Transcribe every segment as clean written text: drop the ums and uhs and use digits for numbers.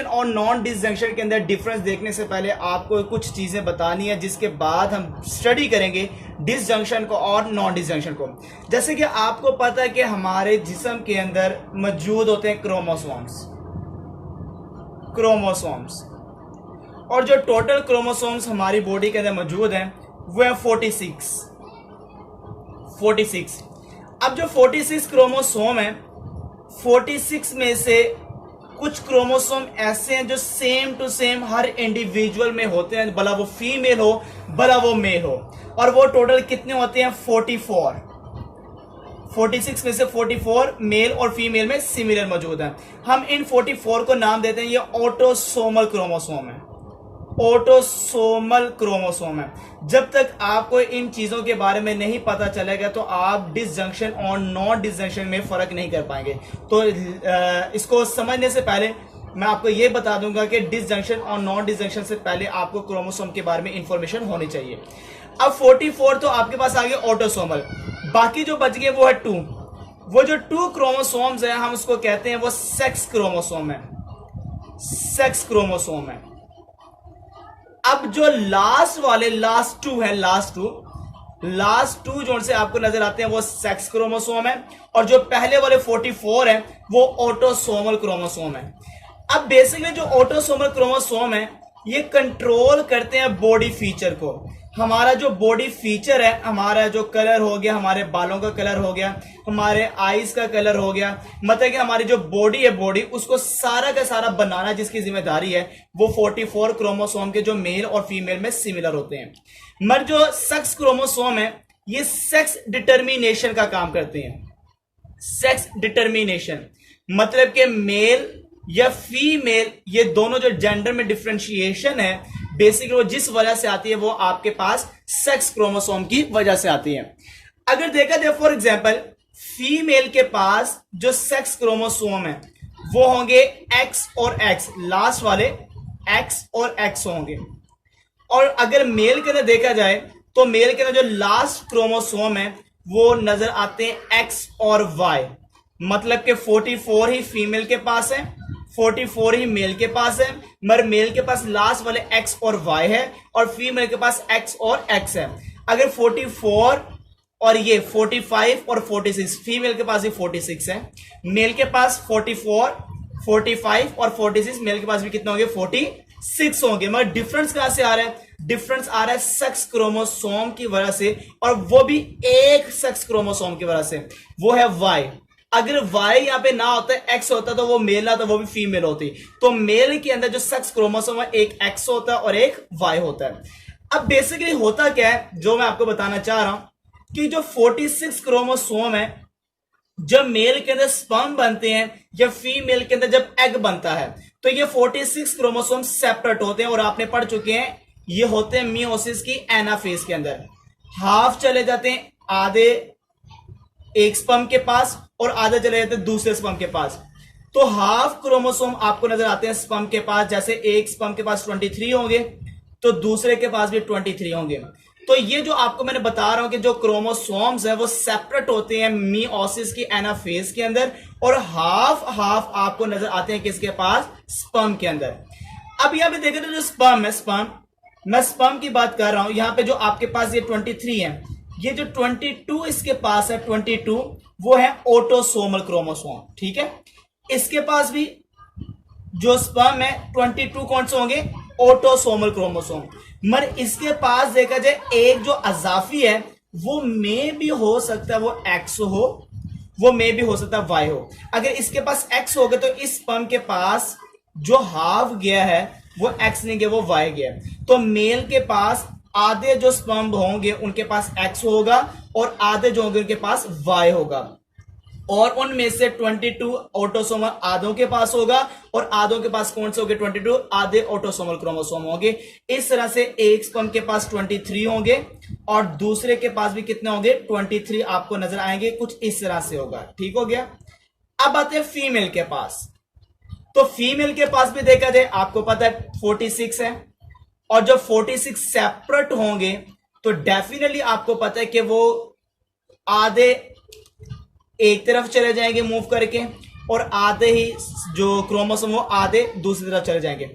और non disjunction के अंदर डिफरेंस देखने से पहले आपको कुछ चीजें बतानी है, जिसके बाद हम स्टडी करेंगे डिसजंक्शन को और नॉन डिसजंक्शन को। जैसे कि आपको पता है कि हमारे जिस्म के अंदर मौजूद होते हैं क्रोमोसोम्स, और जो टोटल क्रोमोसोम्स हमारी बॉडी के अंदर मौजूद हैं वो है 46। अब जो 46 क्रोमोसोम है, 46 में से कुछ क्रोमोसोम ऐसे हैं जो सेम टू सेम हर इंडिविजुअल में होते हैं, भला वो फीमेल हो भला वो मेल हो, और वो टोटल कितने होते हैं 44। 46 में से 44 मेल और फीमेल में सिमिलर मौजूद हैं। हम इन 44 को नाम देते हैं ये ऑटोसोमल क्रोमोसोम है। ऑटोसोमल क्रोमोसोम है। जब तक आपको इन चीजों के बारे में नहीं पता चलेगा तो आप डिसजंक्शन और नॉन डिसजंक्शन में फर्क नहीं कर पाएंगे। तो इसको समझने से पहले मैं आपको यह बता दूंगा कि डिसजंक्शन और नॉन डिसजंक्शन से पहले आपको क्रोमोसोम के बारे में इंफॉर्मेशन होनी चाहिए। अब 44 तो आपके पास आ गए ऑटोसोमल, बाकी जो बच गए वो है 2। वो जो 2 क्रोमोसोम्स है हम उसको कहते हैं वो सेक्स क्रोमोसोम है। अब जो लास्ट टू जो से आपको नजर आते हैं वो सेक्स क्रोमोसोम है, और जो पहले वाले 44 है वो ऑटोसोमल क्रोमोसोम है। अब बेसिकली जो ऑटोसोमल क्रोमोसोम है ये कंट्रोल करते हैं बॉडी फीचर को। हमारा जो बॉडी फीचर है, हमारा जो कलर हो गया, हमारे बालों का कलर हो गया, हमारे आईज का कलर हो गया, मतलब कि हमारी जो बॉडी उसको सारा का सारा बनाना जिसकी जिम्मेदारी है वो 44 क्रोमोसोम के जो मेल और फीमेल में सिमिलर होते हैं। मगर जो सेक्स क्रोमोसोम है ये सेक्स डिटर्मिनेशन का काम करते हैं। सेक्स डिटर्मिनेशन मतलब कि मेल या फीमेल, ये दोनों जो जेंडर में डिफरेंशिएशन है बेसिकली वो जिस वजह से आती है वो आपके पास सेक्स क्रोमोसोम की वजह से आती है। अगर देखा जाए फॉर एग्जांपल फीमेल के पास जो सेक्स क्रोमोसोम है वो होंगे एक्स और एक्स, लास्ट वाले एक्स और एक्स होंगे। और अगर मेल के अंदर देखा जाए तो मेल के अंदर जो लास्ट क्रोमोसोम है वो नजर आते हैं एक्स और वाई, मतलब कि 44 ही फीमेल के पास है, 44 ही मेल के पास है, मगर मेल के पास लास्ट वाले एक्स और वाई है और फीमेल के पास एक्स और एक्स है। अगर 44 और ये 45 और 46, फीमेल के पास भी 46 है, मेल के पास 44, 45 और 46, मेल के पास भी कितने होंगे 46 होंगे। मगर डिफरेंस कहां से आ रहा है? डिफरेंस आ रहा है सेक्स क्रोमोसोम की वजह से, और वो भी एक सेक्स क्रोमोसोम की वजह से, वो है वाई। अगर वाई यहां पे ना होता, एक्स होता तो वो मेल ना, तो वो भी फीमेल होती। तो मेल के अंदर जो सेक्स क्रोमोसोम है एक एक्स होता है और एक वाई होता है। अब बेसिकली होता क्या है जो मैं आपको बताना चाह रहा हूं कि जो 46 क्रोमोसोम है, जब मेल के अंदर स्पर्म बनते हैं या फीमेल के अंदर जब एग बनता है तो ये 46 क्रोमोसोम सेपरेट होते हैं, और आपने पढ़ चुके हैं ये होते हैं मियोसिस की एनाफेज के अंदर। हाफ चले जाते हैं, आधे एक स्पर्म के पास और आधे चले जाते हैं दूसरे स्पर्म के पास। तो हाफ क्रोमोसोम आपको नजर आते हैं स्पर्म के पास, जैसे एक स्पर्म के पास 23 होंगे तो दूसरे के पास भी 23 होंगे। तो ये जो आपको मैंने बता रहा हूं कि जो क्रोमोसोम्स है वो सेपरेट होते हैं मियोसिस की एनाफेज के अंदर, और हाफ हाफ आपको नजर आते हैं किसके पास? स्पर्म के अंदर। अब यहां पे देखें तो जो स्पर्म है, मैं स्पर्म की बात कर रहा हूं, यहां पे जो आपके पास ये 23 है, ये जो 22 इसके पास है 22 वो है ऑटोसोमल क्रोमोसोम, ठीक है। इसके पास भी जो स्पर्म है 22 कौन से होंगे? Autosomal chromosome. मगर इसके पास देखा जाए एक जो अजाफी है वो मे भी हो सकता है वो एक्स हो, वो मे भी हो सकता है वाई हो। अगर इसके पास एक्स हो गया तो इस स्पर्म के पास जो हाफ गया है वो एक्स नहीं गया, वो वाई गया। तो मेल के पास आधे जो स्पर्म होंगे उनके पास एक्स होगा और आधे जो होंगे उनके पास वाई होगा, और उनमें से 22 ऑटोसोमल आधों के पास होगा और आधों के पास कौन से होंगे? 22 आधे ऑटोसोमल क्रोमोसोम होंगे। इस तरह से एक स्पर्म के पास 23 होंगे और दूसरे के पास भी कितने होंगे? 23 आपको नजर आएंगे, कुछ इस तरह से होगा, ठीक हो गया। अब आते हैं फीमेल के पास। तो फीमेल के पास भी देखा जाए आपको पता है 46 है, और जब 46 सेपरेट होंगे तो डेफिनेटली आपको पता है कि वो आधे एक तरफ चले जाएंगे मूव करके, और आधे ही जो क्रोमोसोम वो आधे दूसरी तरफ चले जाएंगे।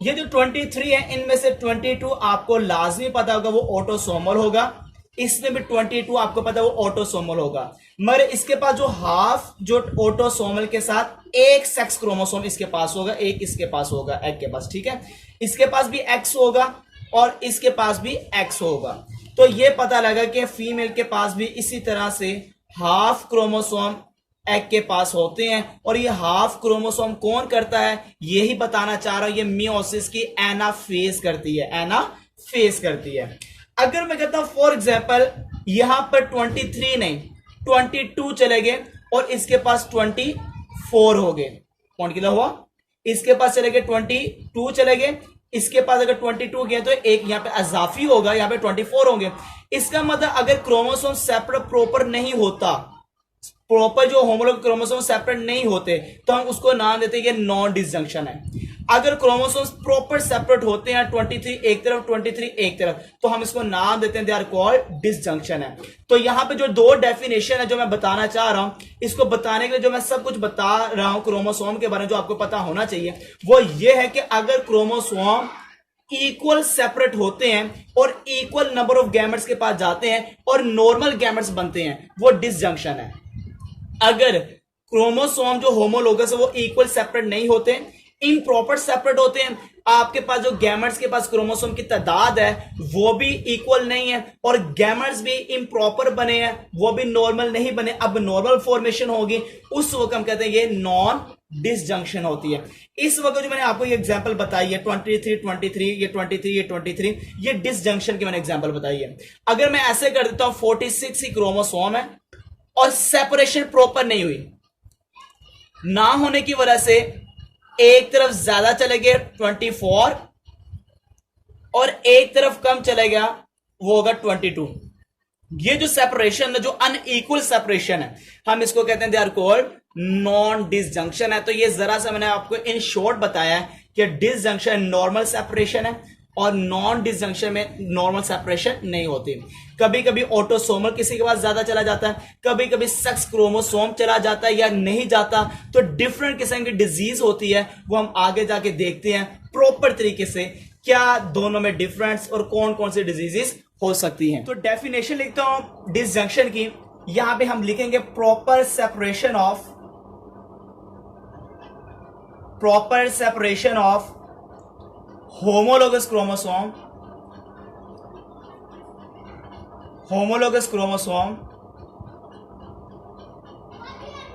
ये जो 23 है इनमें से 22 आपको लाजमी पता होगा वो ऑटोसोमल होगा, इसमें भी 22 आपको पता है वो ऑटोसोमल होगा। मगर इसके पास जो हाफ जो ऑटोसोमल के साथ एक सेक्स क्रोमोसोम इसके पास होगा, एक इसके पास होगा, एक के पास, ठीक है। इसके पास भी एक्स होगा और इसके पास भी एक्स होगा। तो ये पता लगा कि फीमेल के पास भी इसी तरह से हाफ क्रोमोसोम एग के पास होते हैं। और ये हाफ क्रोमोसोम कौन करता है यही बताना चाह रहा हूं, ये मियोसिस की एनाफेज करती है, एनाफेज करती है। अगर मैं कहता हूं फॉर एग्जाम्पल यहां पर 23 नहीं 22 चले गए और इसके पास 24 हो गए, कौन कितना हुआ, इसके पास चले गए 22 चले गए, इसके पास अगर 22 गए तो एक यहां पे अजाफी होगा, यहां पे 24 होंगे। इसका मतलब अगर क्रोमोसोम सेपरेट प्रॉपर नहीं होता, प्रॉपर जो होमोलॉग क्रोमोसोम सेपरेट नहीं होते तो हम उसको नाम देते हैं ये नॉन डिसजंक्शन है। अगर क्रोमोसोम्स प्रॉपर सेपरेट होते हैं 23 एक तरफ 23 एक तरफ तो हम इसको नाम देते हैं दे आर कॉल्ड डिसजंक्शन है। तो यहां पे जो दो डेफिनेशन है जो मैं बताना चाह रहा हूं, इसको बताने के लिए जो मैं सब कुछ बता रहा हूं क्रोमोसोम के बारे में जो आपको पता होना चाहिए वो ये है कि अगर क्रोमोसोम इक्वल सेपरेट होते हैं और इक्वल नंबर ऑफ गैमेट्स के पास जाते हैं और नॉर्मल गैमेट्स बनते हैं वो डिसजंक्शन है। अगर क्रोमोसोम जो होमोलोगस है वो इक्वल सेपरेट नहीं होते, इम्प्रॉपर सेपरेट होते हैं, आपके पास जो गैमेट्स के पास क्रोमोसोम की तादाद है वो भी इक्वल नहीं है और गैमेट्स भी इम्प्रॉपर बने हैं, वो भी नॉर्मल नहीं बने, अब नॉर्मल फॉर्मेशन होगी, उस वक्त हम कहते हैं ये नॉन डिसजंक्शन होती है। इस वक्त जो मैंने आपको ये एग्जांपल बताई है 23 23 ये 23 ये 23 ये डिसजंक्शन की मैंने एग्जांपल बताई है। अगर मैं ऐसे कर देता हूं 46 ही क्रोमोसोम है और सेपरेशन प्रॉपर नहीं हुई, ना होने की वजह से एक तरफ ज्यादा चले गए 24 और एक तरफ कम चले गया वो होगा 22। ये जो सेपरेशन है जो अनइक्वल सेपरेशन है हम इसको कहते हैं they are called non disjunction है। तो ये जरा सा मैंने आपको इन शॉर्ट बताया है कि डिसजंक्शन नॉर्मल सेपरेशन है और नॉन डिसजंक्शन में नॉर्मल सेपरेशन नहीं होती। कभी कभी ऑटोसोमल किसी के पास ज्यादा चला जाता है, कभी कभी सेक्स क्रोमोसोम चला जाता है या नहीं जाता, तो डिफरेंट किस्म की डिजीज होती है वो हम आगे जाके देखते हैं प्रॉपर तरीके से क्या दोनों में डिफरेंस और कौन कौन सी डिजीजेस हो सकती हैं। तो डेफिनेशन लिखता हूं डिसजंक्शन की, यहां पे हम लिखेंगे proper separation of homologous chromosome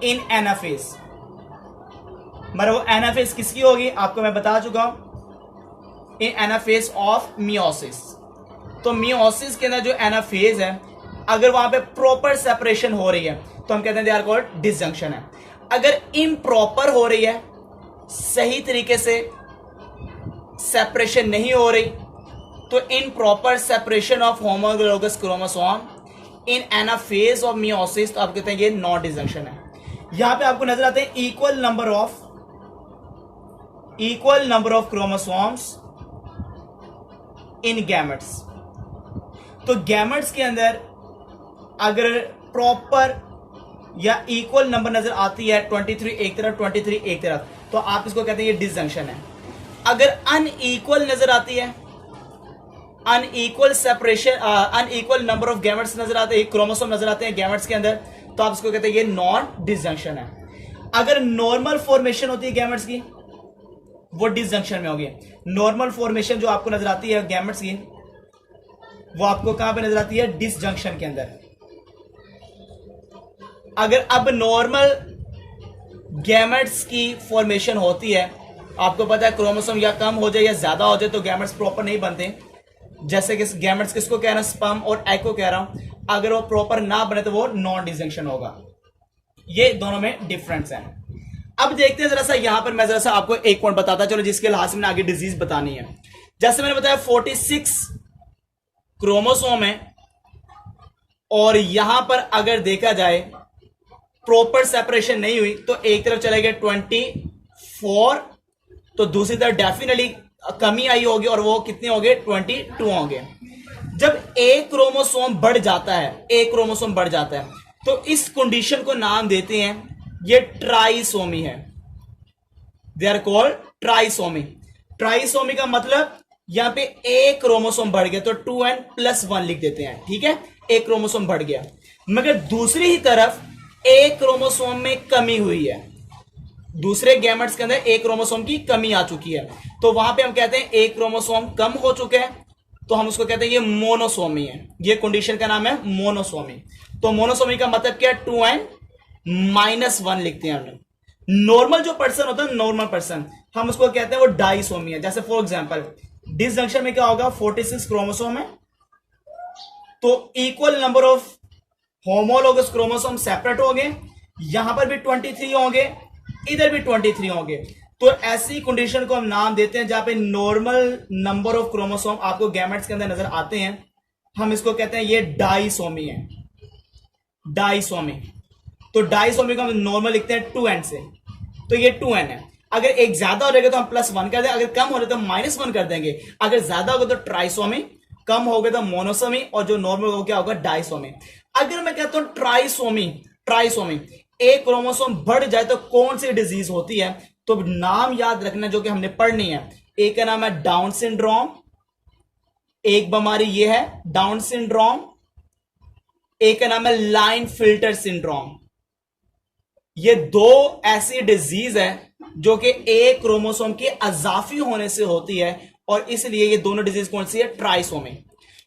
in anaphase। मतलब वो एनाफेज किसकी होगी आपको मैं बता चुका हूं, इन एनाफेज ऑफ मियोसिस। तो मियोसिस के अंदर जो एनाफेज है अगर वहां पे प्रॉपर सेपरेशन हो रही है तो हम कहते हैं दे आर कॉल्ड डिसजंक्शन है। अगर इम्प्रॉपर हो रही है, सही तरीके से सेपरेशन नहीं हो रही, तो in proper separation of homologous chromosome in anaphase of meiosis, तो आप कहते हैं ये नॉन डिसजंक्शन है। यहां पे आपको नजर आते हैं equal number of chromosomes in gametes. तो गैमेट्स के अंदर अगर प्रॉपर या इक्वल नंबर नजर आती है 23 एक तरफ 23 एक तरफ तो आप इसको कहते हैं ये डिसजंक्शन है। अगर अनइक्वल नजर आती है, unequal separation unequal number of gametes नजर आते हैं, क्रोमोसोम नजर आते हैं गैमेट्स के अंदर, तो आप इसको कहते हैं ये नॉन डिसजंक्शन है। अगर नॉर्मल फॉर्मेशन होती है गैमेट्स की वो डिसजंक्शन में होगी। नॉर्मल फॉर्मेशन जो आपको नजर आती है गैमेट्स की वो आपको कहां पे नजर आती है, डिसजंक्शन के अंदर। अगर अब नॉर्मल गैमेट्स की फॉर्मेशन होती है, आपको पता है क्रोमोसोम या कम हो जाए या ज्यादा हो जाए तो गैमेट्स प्रॉपर नहीं बनते, जैसे कि गैमेट्स किसको कह रहा हूं, स्पर्म और एग को कह रहा हूं, अगर वो प्रॉपर ना बने तो वो नॉन डिसजंक्शन होगा। ये दोनों में डिफरेंस है। अब देखते हैं जरा सा, यहां पर मैं जरा सा आपको एक पॉइंट बताता चलो जिसके लिहाज से मैंने आगे डिजीज बतानी है। जैसे मैंने बताया 46 क्रोमोसोम है और यहां पर अगर देखा जाए प्रॉपर सेपरेशन नहीं हुई तो एक तरफ चले गए 24 तो दूसरी तरफ डेफिनेटली कमी आई होगी और वो कितने हो गए 22 होंगे। जब एक क्रोमोसोम बढ़ जाता है तो इस कंडीशन को नाम देते हैं ये ट्राइसोमी है, they are called trisomy. Trisomy का मतलब यहां पे एक क्रोमोसोम बढ़ गया तो 2n+1 लिख देते हैं, ठीक है, एक क्रोमोसोम बढ़ गया। मगर दूसरी ही तरफ एक क्रोमोसोम में कमी हुई है, दूसरे गैमेट्स के अंदर एक क्रोमोसोम की कमी आ चुकी है, तो वहां पे हम कहते हैं एक क्रोमोसोम कम हो चुके हैं, तो हम उसको कहते हैं ये मोनोसोमी है। ये कंडीशन का नाम है मोनोसोमी। तो मोनोसोमी का मतलब क्या है, 2n-1 लिखते हैं हमने। नॉर्मल जो पर्सन होता है, नॉर्मल पर्सन, हम उसको कहते हैं वो डाइसोमी है। जैसे फॉर एग्जांपल डिसजंक्शन में क्या होगा, 46 क्रोमोसोम है, तो equal number of homologous chromosome separate होंगे, यहां पर भी 23 होंगे, इधर भी 23 होंगे। तो ऐसी कंडीशन को हम नाम देते हैं जहां पे नॉर्मल नंबर ऑफ क्रोमोसोम आपको गैमेट्स के अंदर नजर आते हैं, हम इसको कहते हैं ये डाइसोमी है, डाइसोमी। तो डाइसोमी को हम नॉर्मल लिखते हैं 2n से, तो ये 2n है। अगर एक ज्यादा हो जाएगा तो हम +1 कर देंगे, अगर कम हो रहा तो हम -1 कर देंगे। अगर ज्यादा होगा तो ट्राइसोमी, कम हो गया तो मोनोसोमी, और जो नॉर्मल होगा क्या होगा, डाइसोमी। अगर मैं कहता हूं ट्राइसोमी, ट्राइसोमी एक क्रोमोसोम बढ़ जाए तो कौन सी डिजीज होती है, तो नाम याद रखना जो कि हमने पढ़नी है। एक का नाम है डाउन सिंड्रोम, एक बीमारी ये है डाउन सिंड्रोम, एक का नाम है लाइन फिल्टर सिंड्रोम। ये दो ऐसी डिजीज है जो कि एक क्रोमोसोम के अजाफी होने से होती है, और इसलिए ये दोनों डिजीज कौन सी है, ट्राइसोमी।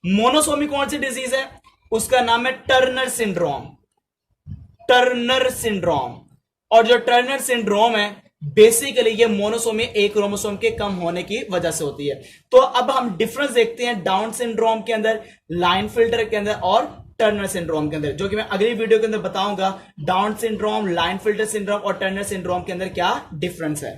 मोनोसोमी कौन सी डिजीज है, उसका नाम है टर्नर सिंड्रोम, टर्नर सिंड्रोम। और जो टर्नर सिंड्रोम है बेसिकली ये मोनोसोमी एक क्रोमोसोम के कम होने की वजह से होती है। तो अब हम डिफरेंस देखते हैं डाउन सिंड्रोम के अंदर, लाइन फिल्टर के अंदर और टर्नर सिंड्रोम के अंदर, जो कि मैं अगली वीडियो के अंदर बताऊंगा down syndrome, line filter syndrome और टर्नर सिंड्रोम के अंदर क्या डिफरेंस है।